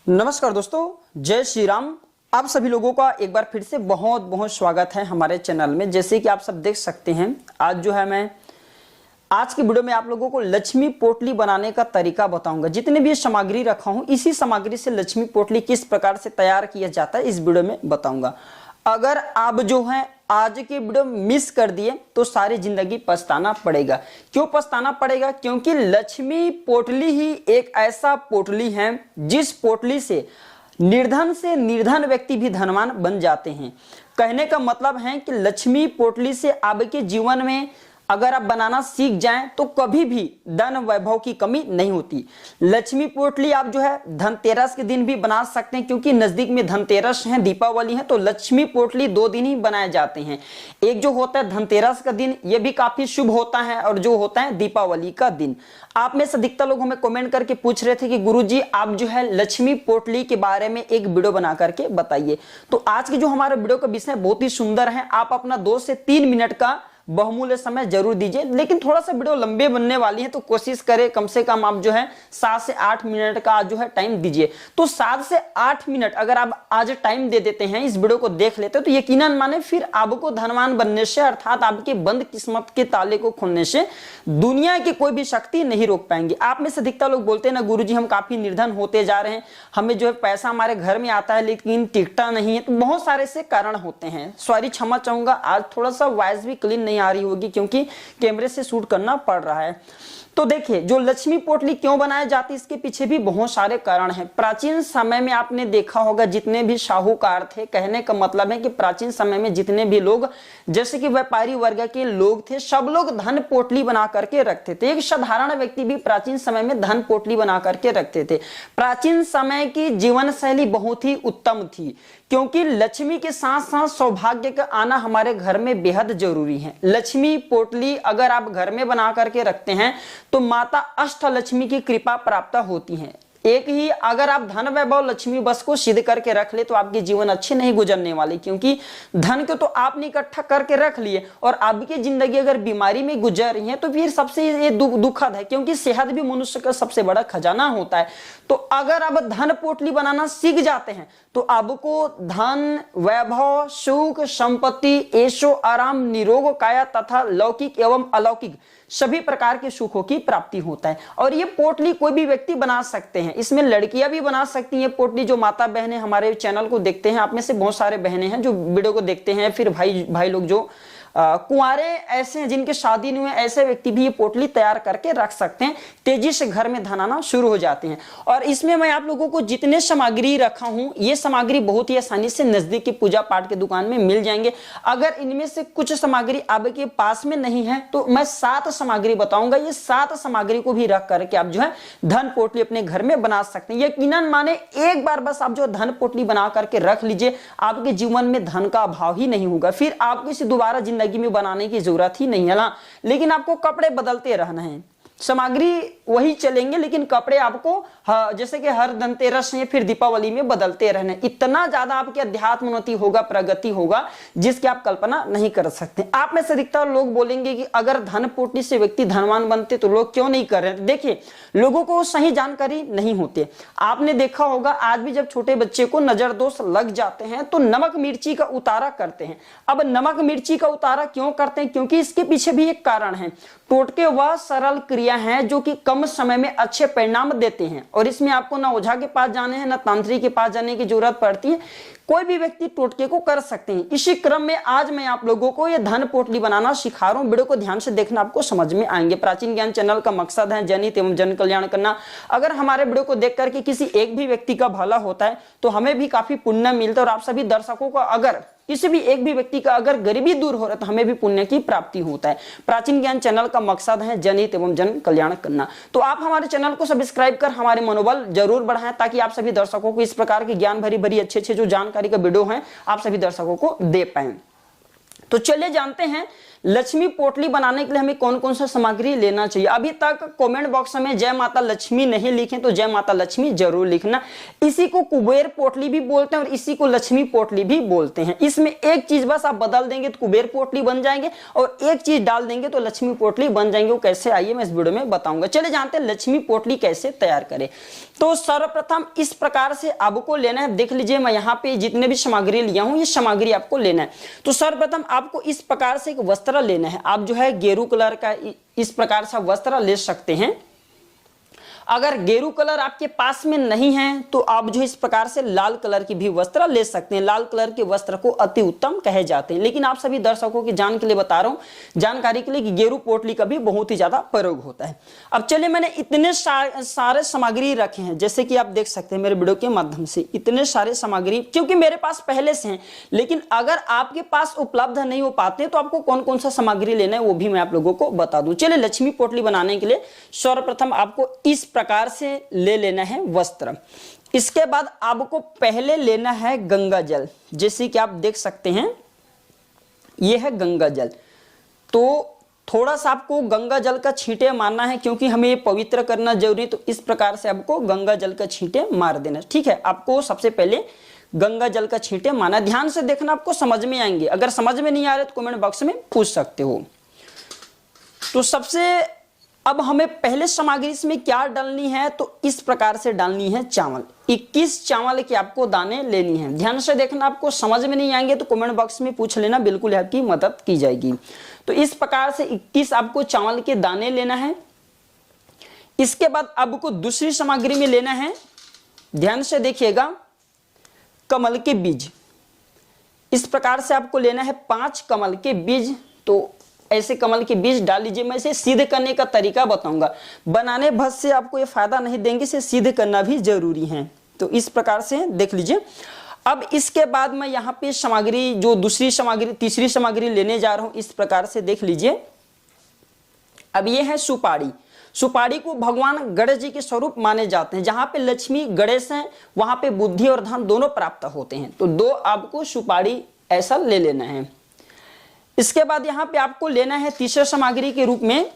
नमस्कार दोस्तों, जय श्री राम। आप सभी लोगों का एक बार फिर से बहुत बहुत स्वागत है हमारे चैनल में। जैसे कि आप सब देख सकते हैं, मैं आज की वीडियो में आप लोगों को लक्ष्मी पोटली बनाने का तरीका बताऊंगा। जितने भी सामग्री रखा हूं, इसी सामग्री से लक्ष्मी पोटली किस प्रकार से तैयार किया जाता है इस वीडियो में बताऊंगा। अगर आप आज के वीडियो मिस कर दिए तो सारी जिंदगी पछताना पड़ेगा। क्यों पछताना पड़ेगा? क्योंकि लक्ष्मी पोटली ही एक ऐसा पोटली है जिस पोटली से निर्धन व्यक्ति भी धनवान बन जाते हैं। कहने का मतलब है कि लक्ष्मी पोटली से आपके जीवन में अगर आप बनाना सीख जाएं तो कभी भी धन वैभव की कमी नहीं होती। लक्ष्मी पोटली आप धनतेरस के दिन भी बना सकते हैं, क्योंकि नजदीक में धनतेरस है, दीपावली है, तो लक्ष्मी पोटली 2 दिन ही बनाए जाते हैं। एक जो होता है धनतेरस का दिन, यह भी काफी शुभ होता है, और जो होता है दीपावली का दिन। आप में से अधिकतर लोग हमें कमेंट करके पूछ रहे थे कि गुरुजी आप लक्ष्मी पोटली के बारे में एक वीडियो बना करके बताइए। तो आज की जो हमारा वीडियो का विषय बहुत ही सुंदर है। आप अपना 2 से 3 मिनट का बहुमूल्य समय जरूर दीजिए, लेकिन थोड़ा सा वीडियो लंबे बनने वाली है, तो कोशिश करें कम से कम आप 7 से 8 मिनट का टाइम दीजिए। तो 7 से 8 मिनट अगर आप आज टाइम दे देते हैं, इस वीडियो को देख लेते हैं, तो यकीनन माने फिर आपको धनवान बनने से, अर्थात आपके बंद किस्मत के ताले को खोलने से दुनिया की कोई भी शक्ति नहीं रोक पाएंगे। आप में से अधिकतर लोग बोलते हैं ना, गुरुजी हम काफी निर्धन होते जा रहे हैं, हमें पैसा हमारे घर में आता है लेकिन टिकता नहीं है। तो बहुत सारे से कारण होते हैं। सॉरी, क्षमा चाहूंगा, आज थोड़ा सा वॉइस भी क्लीन नहीं आ रही होगी क्योंकि कैमरे से शूट करना पड़ रहा है। तो देखिए, जो लक्ष्मी पोटली क्यों बनाई जाती है, इसके पीछे भी बहुत सारे कारण हैं। प्राचीन समय में आपने देखा होगा, जितने भी साहूकार थे, कहने का मतलब है कि प्राचीन समय में जितने भी लोग, जैसे कि व्यापारी वर्ग के लोग थे, सब लोग धन पोटली बना करके रखते थे। एक साधारण व्यक्ति भी प्राचीन समय में धन पोटली बना करके रखते थे। प्राचीन समय की जीवन शैली बहुत ही उत्तम थी, क्योंकि लक्ष्मी के साथ साथ सौभाग्य का आना हमारे घर में बेहद जरूरी है। लक्ष्मी पोटली अगर आप घर में बना करके रखते हैं तो माता अष्टलक्ष्मी की कृपा प्राप्त होती है। एक ही अगर आप धन वैभव लक्ष्मी बस को सिद्ध करके रख ले तो आपकी जीवन अच्छी नहीं गुजरने वाली, क्योंकि धन को तो आपने इकट्ठा करके रख लिए और आपकी जिंदगी अगर बीमारी में गुजर रही है तो फिर सबसे ये दुखद है, क्योंकि सेहत भी मनुष्य का सबसे बड़ा खजाना होता है। तो अगर आप धन पोटली बनाना सीख जाते हैं तो आपको धन, वैभव, सुख, संपत्ति, ऐशो आराम, निरोग काया तथा लौकिक एवं अलौकिक सभी प्रकार के सुखों की प्राप्ति होता है। और ये पोटली कोई भी व्यक्ति बना सकते हैं, इसमें लड़कियां भी बना सकती हैं पोटली। जो माता बहनें हमारे चैनल को देखते हैं, आप में से बहुत सारे बहनें हैं जो वीडियो को देखते हैं, फिर भाई लोग जो कुंवारे ऐसे हैं जिनके शादी नहीं हुए, ऐसे व्यक्ति भी ये पोटली तैयार करके रख सकते हैं। तेजी से घर में धन आना शुरू हो जाते हैं। और इसमें मैं आप लोगों को जितने सामग्री रखा हूं, ये सामग्री बहुत ही आसानी से नजदीक की पूजा पाठ की दुकान में मिल जाएंगे। अगर इनमें से कुछ सामग्री आपके पास में नहीं है तो मैं 7 सामग्री बताऊंगा। ये 7 सामग्री को भी रख करके आप धन पोटली अपने घर में बना सकते हैं। यकीनन माने एक बार बस आप धन पोटली बना करके रख लीजिए, आपके जीवन में धन का अभाव ही नहीं होगा। फिर आपको इसे दोबारा जिंदगी में बनाने की जरूरत ही नहीं है। लेकिन आपको कपड़े बदलते रहना है, सामग्री वही चलेंगे, लेकिन कपड़े आपको जैसे कि हर धनतेरस या फिर दीपावली में बदलते रहने। इतना ज्यादा आपके अध्यात्म उन्नति होगा, प्रगति होगा, जिसकी आप कल्पना नहीं कर सकते। आप में से अधिकतर लोग बोलेंगे कि अगर धन पोटली से व्यक्ति धनवान बनते तो लोग क्यों नहीं कर रहे? देखिए, लोगों को सही जानकारी नहीं होती। आपने देखा होगा, आज भी जब छोटे बच्चे को नजर दोष लग जाते हैं तो नमक मिर्ची का उतारा करते हैं। अब नमक मिर्ची का उतारा क्यों करते हैं? क्योंकि इसके पीछे भी एक कारण है। टोटके वह सरल क्रिया हैं जो कि कम समय में अच्छे परिणाम देते हैं, और इसमें आपको ना ओझा के पास जाने हैं, ना तांत्रिक के पास जाने की जरूरत पड़ती है। कोई भी व्यक्ति टोटके को कर सकते हैं। इसी क्रम में आज मैं आप लोगों को ये धन पोटली बनाना सिखा रहा हूं। वीडियो को ध्यान से देखना, आपको समझ में आएंगे। प्राचीन ज्ञान चैनल का मकसद है जनहित एवं जन कल्याण करना। अगर हमारे वीडियो को देख करके किसी एक भी व्यक्ति का भला होता है तो हमें भी काफी पुण्य मिलता है, और आप सभी दर्शकों को अगर किसी भी एक भी व्यक्ति का अगर गरीबी दूर हो रहा है तो हमें भी पुण्य की प्राप्ति होता है। प्राचीन ज्ञान चैनल का मकसद है जनहित एवं जन कल्याण करना। तो आप हमारे चैनल को सब्सक्राइब कर हमारे मनोबल जरूर बढ़ाएं, ताकि आप सभी दर्शकों को इस प्रकार की ज्ञान भरी अच्छे जो जानकारी का वीडियो है आप सभी दर्शकों को दे पाए। तो चलिए जानते हैं लक्ष्मी पोटली बनाने के लिए हमें कौन कौन सा सामग्री लेना चाहिए। अभी तक कमेंट बॉक्स में जय माता लक्ष्मी नहीं लिखें तो जय माता लक्ष्मी जरूर लिखना। इसी को कुबेर पोटली भी बोलते हैं और इसी को लक्ष्मी पोटली भी बोलते हैं। इसमें एक चीज बस आप बदल देंगे तो कुबेर पोटली बन जाएंगे और एक चीज डाल देंगे तो लक्ष्मी पोटली बन जाएंगे। वो कैसे, आइए मैं इस वीडियो में बताऊंगा। चले जानते हैं लक्ष्मी पोटली कैसे तैयार करें। तो सर्वप्रथम इस प्रकार से आपको लेना है। देख लीजिए मैं यहाँ पे जितने भी सामग्री लिया हूँ, ये सामग्री आपको लेना है। तो सर्वप्रथम आपको इस प्रकार से एक वस्त्र लेना है। आप जो है गेरू कलर का इस प्रकार से वस्त्र ले सकते हैं। अगर गेरू कलर आपके पास में नहीं है तो आप जो इस प्रकार से लाल कलर की भी वस्त्र ले सकते हैं। लाल कलर के वस्त्र को अति उत्तम कहे जाते हैं। लेकिन आप सभी दर्शकों की जान के लिए बता रहा हूं, जानकारी के लिए, कि गेरू पोटली का भी बहुत ही ज्यादा प्रयोग होता है। अब चलिए, मैंने इतने सारे सामग्री रखे हैं, जैसे कि आप देख सकते हैं मेरे वीडियो के माध्यम से इतने सारे सामग्री, क्योंकि मेरे पास पहले से हैं। लेकिन अगर आपके पास उपलब्ध नहीं हो पाते तो आपको कौन कौन सा सामग्री लेना है वो भी मैं आप लोगों को बता दूं। चलिए, लक्ष्मी पोटली बनाने के लिए सर्वप्रथम आपको इस प्रकार से ले लेना है वस्त्र। इसके बाद आपको पहले लेना है गंगा जल, जैसे कि आप देख सकते हैं यह है गंगा जल। तो थोड़ा सा आपको गंगा जल का छींटे मारना है, क्योंकि हमें ये पवित्र करना जरूरी है। तो इस प्रकार से आपको गंगा जल का छींटे मार देना, ठीक है। आपको सबसे पहले गंगा जल का छींटे मारना, ध्यान से देखना, आपको समझ में आएंगे। अगर समझ में नहीं आ रहे तो कमेंट बॉक्स में पूछ सकते हो। तो सबसे अब हमें पहले सामग्री इसमें क्या डालनी है, तो इस प्रकार से डालनी है चावल। 21 चावल के आपको दाने लेनी है। ध्यान से देखना, आपको समझ में नहीं आएंगे तो कमेंट बॉक्स में पूछ लेना, बिल्कुल आपकी मदद की जाएगी। तो इस प्रकार से 21 आपको चावल के दाने लेना है। इसके बाद आपको दूसरी सामग्री में लेना है, ध्यान से देखिएगा, कमल के बीज। इस प्रकार से आपको लेना है 5 कमल के बीज। तो ऐसे कमल के बीज डाल लीजिए। मैं इसे सिद्ध करने का तरीका बताऊंगा, बनाने भर से आपको ये फायदा नहीं देंगे, इसे सिद्ध करना भी जरूरी है। तो इस प्रकार से देख लीजिए। अब इसके बाद मैं यहाँ पे सामग्री, जो दूसरी सामग्री, तीसरी सामग्री लेने जा रहा हूं, इस प्रकार से देख लीजिए। अब ये है सुपारी। सुपारी को भगवान गणेश जी के स्वरूप माने जाते हैं। जहां पे लक्ष्मी गणेश हैं वहां पे बुद्धि और धन दोनों प्राप्त होते हैं। तो 2 आपको सुपारी ऐसा ले लेना है। इसके बाद यहां पे आपको लेना है तीसरे सामग्री के रूप में,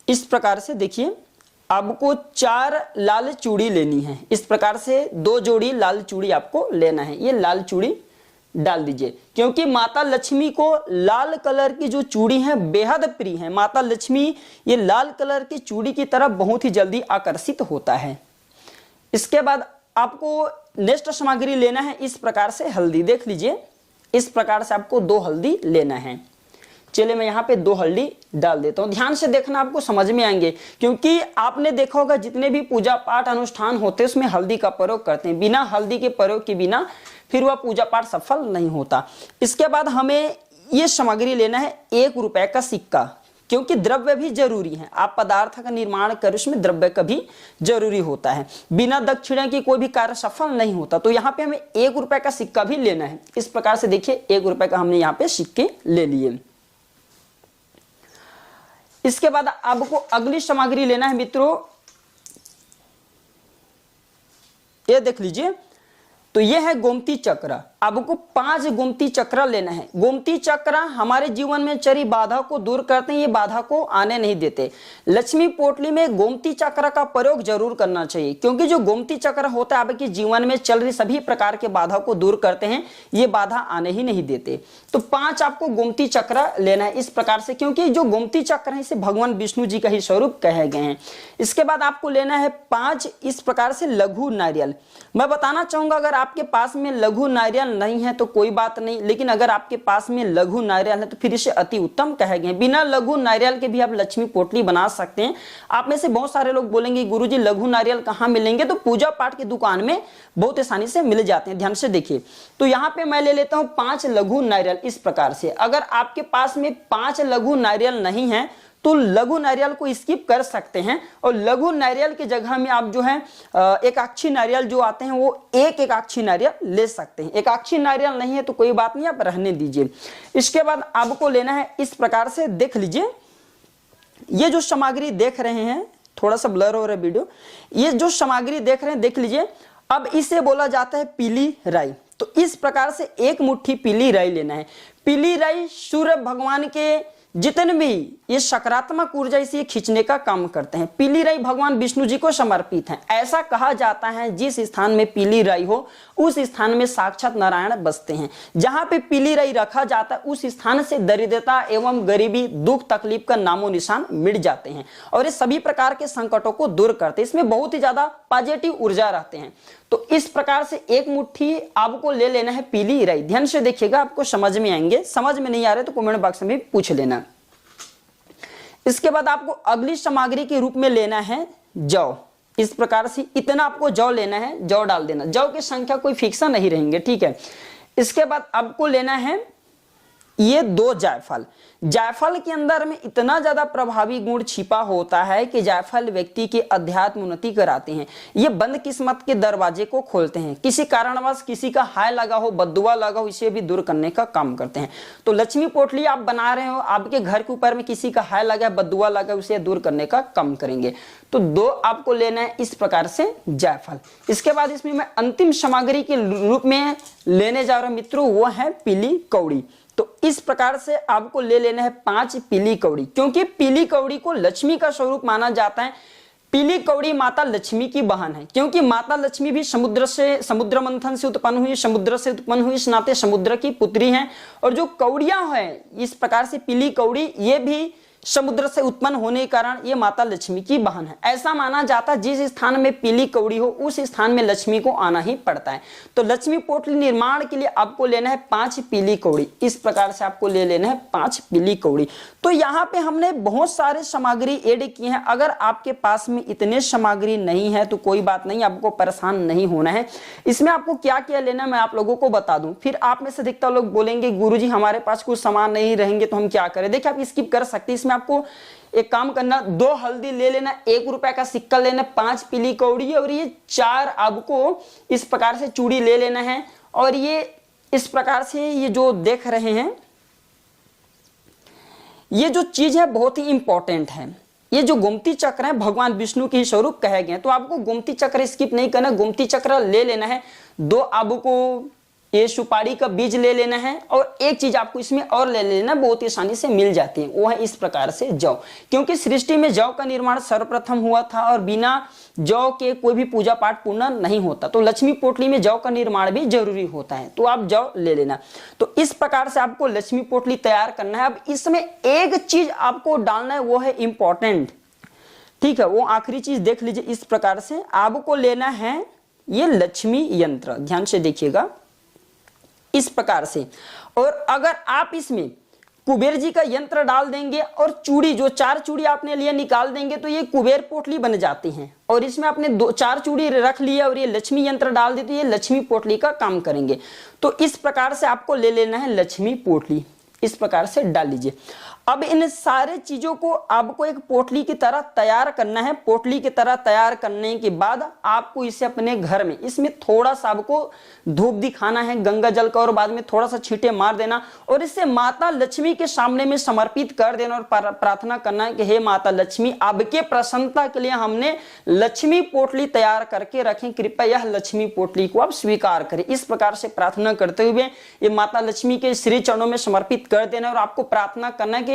इस प्रकार से देखिए, आपको 4 लाल चूड़ी लेनी है। इस प्रकार से 2 जोड़ी लाल चूड़ी आपको लेना है। ये लाल चूड़ी डाल दीजिए, क्योंकि माता लक्ष्मी को लाल कलर की जो चूड़ी है बेहद प्रिय है। माता लक्ष्मी ये लाल कलर की चूड़ी की तरफ बहुत ही जल्दी आकर्षित होता है। इसके बाद आपको नेक्स्ट सामग्री लेना है, इस प्रकार से हल्दी। देख लीजिए, इस प्रकार से आपको 2 हल्दी लेना है। चलिए, मैं यहाँ पे 2 हल्दी डाल देता हूँ। ध्यान से देखना, आपको समझ में आएंगे, क्योंकि आपने देखा होगा जितने भी पूजा पाठ अनुष्ठान होते हैं उसमें हल्दी का प्रयोग करते हैं। बिना हल्दी के प्रयोग के बिना फिर वह पूजा पाठ सफल नहीं होता। इसके बाद हमें ये सामग्री लेना है 1 रुपए का सिक्का, क्योंकि द्रव्य भी जरूरी है। आप पदार्थ का निर्माण करें उसमें द्रव्य का भी जरूरी होता है। बिना दक्षिणा की कोई भी कार्य सफल नहीं होता। तो यहाँ पे हमें 1 रुपए का सिक्का भी लेना है। इस प्रकार से देखिए, 1 रुपए का हमने यहाँ पे सिक्के ले लिए। इसके बाद आपको अगली सामग्री लेना है मित्रों, ये देख लीजिए। तो यह है गोमती चक्र। आपको 5 गोमती चक्र लेना है। गोमती चक्र हमारे जीवन में चरी बाधा को दूर करते हैं, ये बाधा को आने नहीं देते। लक्ष्मी पोटली में गोमती चक्र का प्रयोग जरूर करना चाहिए, क्योंकि जो गोमती चक्र होता है आपके जीवन में चल रही सभी प्रकार के बाधा को दूर करते हैं, ये बाधा आने ही नहीं देते। तो 5 आपको गोमती चक्र लेना है इस प्रकार से, क्योंकि जो गोमती चक्र है इसे भगवान विष्णु जी का ही स्वरूप कहे गए हैं। इसके बाद आपको लेना है 5 इस प्रकार से लघु नारियल। मैं बताना चाहूंगा, अगर आपके पास में लघु नारियल नहीं है तो कोई बात नहीं, लेकिन अगर आपके पास में लघु नारियल है तो फिर इसे अति उत्तम कहे गए। बिना लघु नारियल के भी आप लक्ष्मी पोटली बना सकते हैं। आप में से बहुत सारे लोग बोलेंगे गुरुजी लघु नारियल कहाँ मिलेंगे, तो पूजा पाठ की दुकान में बहुत आसानी से मिल जाते हैं। ध्यान से देखिए, तो यहाँ पे मैं ले लेता हूँ 5 लघु नारियल इस प्रकार से। अगर आपके पास में 5 लघु नारियल नहीं है तो लघु नारियल को स्किप कर सकते हैं, और लघु नारियल की जगह में आप जो है एकाक्षी नारियल जो आते हैं वो एक एकाक्षी नारियल ले सकते हैं। एकाक्षी नारियल नहीं है तो कोई बात नहीं, आप रहने दीजिए। इसके बाद आपको लेना है इस प्रकार से, देख लीजिए, ये जो सामग्री देख रहे हैं, थोड़ा सा ब्लर हो रहा है वीडियो, ये जो सामग्री देख रहे हैं देख लीजिए। अब इसे बोला जाता है पीली राई। तो इस प्रकार से 1 मुट्ठी पीली राई लेना है। पीली राई सूर्य भगवान के जितने भी ये सकारात्मक ऊर्जा इसे खींचने का काम करते हैं। पीली राई भगवान विष्णु जी को समर्पित है। ऐसा कहा जाता है जिस स्थान में पीली राई हो उस स्थान में साक्षात नारायण बसते हैं। जहां पे पीली राई रखा जाता है उस स्थान से दरिद्रता एवं गरीबी, दुख तकलीफ का नामो निशान मिट जाते हैं और ये सभी प्रकार के संकटों को दूर करते हैं। इसमें बहुत ही ज्यादा पॉजिटिव ऊर्जा रहते हैं। तो इस प्रकार से एक मुट्ठी आपको ले लेना है पीली राई। ध्यान से देखिएगा, आपको समझ में आएंगे। समझ में नहीं आ रहे तो कमेंट बॉक्स में पूछ लेना। इसके बाद आपको अगली सामग्री के रूप में लेना है जौ। इस प्रकार से इतना आपको जौ लेना है, जौ डाल देना। जौ की संख्या कोई फिक्सा नहीं रहेंगे, ठीक है। इसके बाद आपको लेना है ये 2 जायफल। जायफल के अंदर में इतना ज्यादा प्रभावी गुण छिपा होता है कि जायफल व्यक्ति की अध्यात्म उन्नति कराते हैं। ये बंद किस्मत के दरवाजे को खोलते हैं। किसी कारणवश किसी का हाय लगा हो, बद्दुआ लगा हो, इसे भी दूर करने का काम करते हैं। तो लक्ष्मी पोटली आप बना रहे हो, आपके घर के ऊपर में किसी का हाय लगा, बद्दुआ लगा, उसे दूर करने का काम करेंगे। तो 2 आपको लेना है इस प्रकार से जायफल। इसके बाद इसमें मैं अंतिम सामग्री के रूप में लेने जा रहा हूं मित्रों, वो है पीली कौड़ी। तो इस प्रकार से आपको ले लेना है 5 पीली कौड़ी, क्योंकि पीली कौड़ी को लक्ष्मी का स्वरूप माना जाता है। पीली कौड़ी माता लक्ष्मी की बहन है, क्योंकि माता लक्ष्मी भी समुद्र मंथन से उत्पन्न हुई, समुद्र से उत्पन्न हुई, इस नाते समुद्र की पुत्री हैं। और जो कौड़ियां हैं इस प्रकार से पीली कौड़ी, ये भी समुद्र से उत्पन्न होने के कारण ये माता लक्ष्मी की बहन है। ऐसा माना जाता है जिस स्थान में पीली कौड़ी हो उस स्थान में लक्ष्मी को आना ही पड़ता है। तो लक्ष्मी पोटली निर्माण के लिए आपको लेना है 5 पीली कौड़ी। इस प्रकार से आपको ले लेना है 5 पीली कौड़ी। तो यहाँ पे हमने बहुत सारे सामग्री ऐड किए हैं। अगर आपके पास में इतने सामग्री नहीं है तो कोई बात नहीं, आपको परेशान नहीं होना है। इसमें आपको क्या क्या लेना मैं आप लोगों को बता दूं। फिर आप में से अधिकतर लोग बोलेंगे गुरुजी हमारे पास कुछ सामान नहीं रहेंगे तो हम क्या करें। देखिए आप स्किप कर सकते हैं। इसमें आपको एक काम करना, 2 हल्दी ले लेना, 1 रुपए का सिक्का लेना, 5 पीली कौड़ी और ये 4 आपको इस प्रकार से चूड़ी ले लेना है। और ये इस प्रकार से ये जो देख रहे हैं ये जो चीज है बहुत ही इंपॉर्टेंट है। ये जो गोमती चक्र है भगवान विष्णु के स्वरूप कहे गए, तो आपको गोमती चक्र स्किप नहीं करना, गोमती चक्र ले लेना है। 2 आपको ये सुपारी का बीज ले लेना है और एक चीज आपको इसमें और ले लेना, बहुत ही आसानी से मिल जाती है, वो है इस प्रकार से जौ। क्योंकि सृष्टि में जौ का निर्माण सर्वप्रथम हुआ था और बिना जौ के कोई भी पूजा पाठ पूर्ण नहीं होता। तो लक्ष्मी पोटली में जौ का निर्माण भी जरूरी होता है, तो आप जौ ले लेना। तो इस प्रकार से आपको लक्ष्मी पोटली तैयार करना है। अब इसमें एक चीज आपको डालना है, वो है इंपॉर्टेंट, ठीक है। वो आखिरी चीज देख लीजिए। इस प्रकार से आपको लेना है ये लक्ष्मी यंत्र। ध्यान से देखिएगा इस प्रकार से। और अगर आप इसमें कुबेर जी का यंत्र डाल देंगे और चूड़ी, जो 4 चूड़ी आपने लिए निकाल देंगे तो ये कुबेर पोटली बन जाती हैं। और इसमें आपने 4 चूड़ी रख लिया और ये लक्ष्मी यंत्र डाल दी तो ये लक्ष्मी पोटली का काम करेंगे। तो इस प्रकार से आपको ले लेना है लक्ष्मी पोटली। इस प्रकार से डाल लीजिए। अब इन सारे चीजों को आपको एक पोटली की तरह तैयार करना है। पोटली की तरह तैयार करने के बाद आपको इसे अपने घर में, इसमें थोड़ा सा आपको धूप दिखाना है गंगा जल का और बाद में थोड़ा सा छींटे मार देना और इसे माता लक्ष्मी के सामने में समर्पित कर देना और प्रार्थना करना है कि हे माता लक्ष्मी, आपके प्रसन्नता के लिए हमने लक्ष्मी पोटली तैयार करके रखें, कृपया यह लक्ष्मी पोटली को आप स्वीकार करें। इस प्रकार से प्रार्थना करते हुए ये माता लक्ष्मी के श्री चरणों में समर्पित कर देना और आपको प्रार्थना करना कि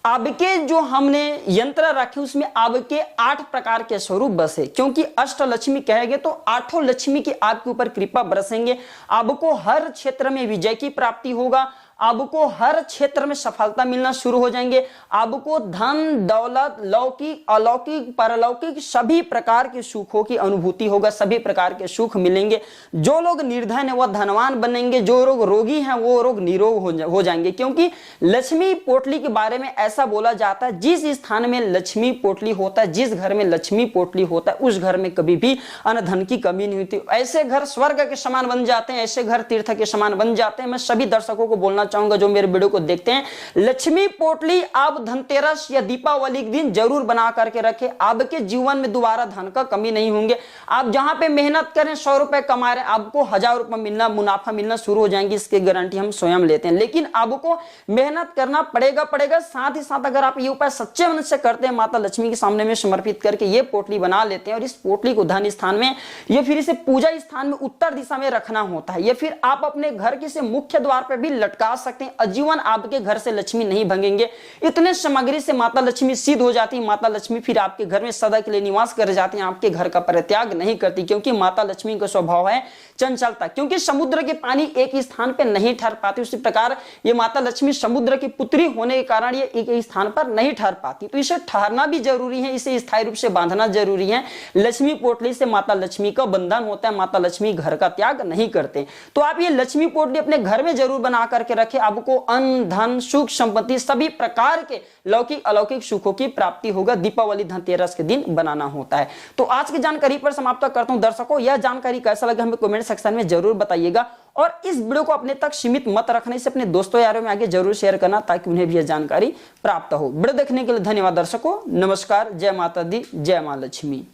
आपके जो हमने यंत्र रखे उसमें आपके 8 प्रकार के स्वरूप बसे, क्योंकि अष्ट लक्ष्मी कहेंगे तो 8 लक्ष्मी की आपके ऊपर कृपा बरसेंगे। आपको हर क्षेत्र में विजय की प्राप्ति होगा, आपको हर क्षेत्र में सफलता मिलना शुरू हो जाएंगे, आपको धन दौलत लौकिक अलौकिक परलौकिक सभी प्रकार के सुखों की अनुभूति होगा, सभी प्रकार के सुख मिलेंगे। जो लोग निर्धन है वह धनवान बनेंगे, जो लोग रोगी हैं वो रोग निरोग हो जाएंगे। क्योंकि लक्ष्मी पोटली के बारे में ऐसा बोला जाता है जिस स्थान में लक्ष्मी पोटली होता है, जिस घर में लक्ष्मी पोटली होता है उस घर में कभी भी अन्न धन की कमी नहीं होती। ऐसे घर स्वर्ग के समान बन जाते हैं, ऐसे घर तीर्थ के समान बन जाते हैं। मैं सभी दर्शकों को बोलना चाहूंगा जो मेरे वीडियो को देखते हैं, लक्ष्मी पोटली आप धनतेरस या दीपावली के दिन जरूर बना करके रखें। आपके जीवन में दोबारा धन का कमी नहीं होंगे। आप जहां पे मेहनत करें 100 रुपए कमा रहे हैं, आपको 1000 रुपए मिलना मुनाफा मिलना शुरू हो जाएंगे, इसकी गारंटी हम स्वयं लेते हैं। लेकिन आपको मेहनत करना पड़ेगा। साथ ही साथ अगर आप ये उपाय सच्चे मन से करते हैं, माता लक्ष्मी के सामने में समर्पित करके ये पोटली बना लेते हैं और इस पोटली को धन स्थान में या फिर इसे पूजा स्थान में उत्तर दिशा में रखना होता है, या फिर आप अपने घर के से मुख्य द्वार पर भी लटका सकते हैं, आजीवन आपके घर से लक्ष्मी नहीं भंगेंगे। इतने सामग्री से माता लक्ष्मी सिद्ध हो जाती है। माता लक्ष्मी फिर आपके घर में सदा के लिए निवास कर जाती हैं, आपके घर का परित्याग नहीं करती, क्योंकि माता लक्ष्मी का स्वभाव है चंचलता। क्योंकि समुद्र के पानी एक ही स्थान पर नहीं ठहर पाती, उसी प्रकार ये माता लक्ष्मी समुद्र की पुत्री होने के कारण ये एक ही स्थान पर नहीं ठहर पाती, तो इसे ठहरना भी जरूरी है, इसे स्थायी रूप से बांधना जरूरी है। लक्ष्मी पोटली से माता लक्ष्मी का बंधन होता है, माता लक्ष्मी घर का त्याग नहीं करते। तो आप ये लक्ष्मी पोटली अपने घर में जरूर बना करके रखें, आपको अन्न धन सुख संपत्ति सभी प्रकार के लौकिक अलौकिक सुखों की प्राप्ति होगा। दीपावली धनतेरस के दिन बनाना होता है। तो आज की जानकारी पर समाप्त करता हूं। दर्शकों, यह जानकारी कैसा लगा हमें कमेंट सेक्शन में जरूर बताइएगा, और इस वीडियो को अपने तक सीमित मत रखने से अपने दोस्तों यारों में आगे जरूर शेयर करना, ताकि उन्हें भी यह जानकारी प्राप्त हो। वीडियो देखने के लिए धन्यवाद दर्शकों। नमस्कार, जय माता दी, जय मां लक्ष्मी।